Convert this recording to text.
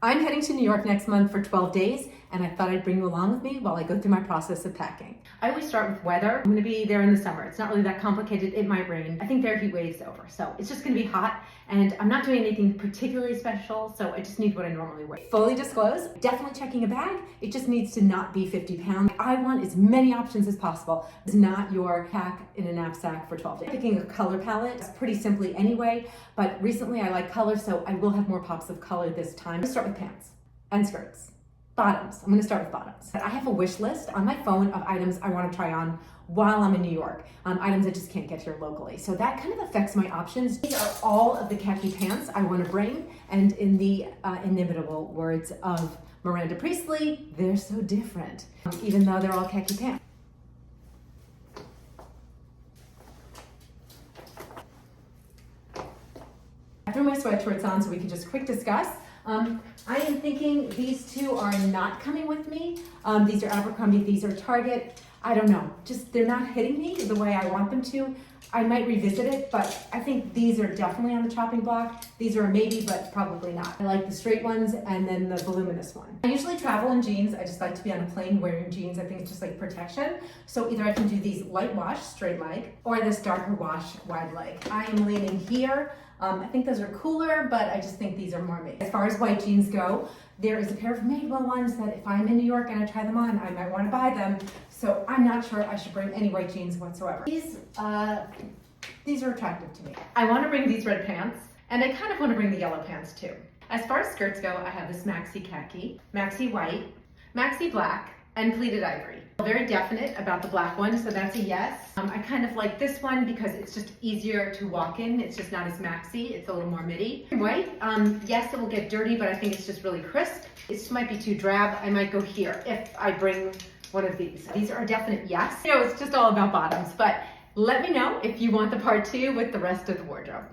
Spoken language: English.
I'm heading to New York next month for 12 days, and I thought I'd bring you along with me while I go through my process of packing. I always start with weather. I'm gonna be there in the summer. It's not really that complicated. It might rain. I think their heat wave's over, so it's just gonna be hot, and I'm not doing anything particularly special, so I just need what I normally wear. Fully disclosed, definitely checking a bag. It just needs to not be 50 pounds. I want as many options as possible. It's not your pack in a knapsack for 12 days. Picking a color palette pretty simply anyway, but recently I like color, so I will have more pops of color this time. Let's start with pants and skirts. Bottoms. I'm gonna start with bottoms. I have a wish list on my phone of items I wanna try on while I'm in New York, items I just can't get here locally. So that kind of affects my options. These are all of the khaki pants I wanna bring, and in the inimitable words of Miranda Priestley, they're so different, even though they're all khaki pants. I threw my sweatshorts on so we could just quick discuss. I am thinking these two are not coming with me. These are Abercrombie, these are Target. I don't know, just they're not hitting me the way I want them to. I might revisit it, but I think these are definitely on the chopping block. These are a maybe, but probably not. I like the straight ones and then the voluminous one. I usually travel in jeans. I just like to be on a plane wearing jeans. I think it's just like protection. So either I can do these light wash, straight leg, or this darker wash, wide leg. I am leaning here. I think those are cooler, but I just think these are more me. As far as white jeans go, there is a pair of Madewell ones that if I'm in New York and I try them on, I might want to buy them. So I'm not sure I should bring any white jeans whatsoever. These are attractive to me. I want to bring these red pants, and I kind of want to bring the yellow pants too. As far as skirts go, I have this maxi khaki, maxi white, maxi black, and pleated ivory. Very definite about the black one, so that's a yes. I kind of like this one because it's just easier to walk in. It's just not as maxi, it's a little more midi. White, yes, it will get dirty, but I think it's just really crisp. It just might be too drab. I might go here if I bring one of these. These are a definite yes. You know, it's just all about bottoms, but let me know if you want the part 2 with the rest of the wardrobe.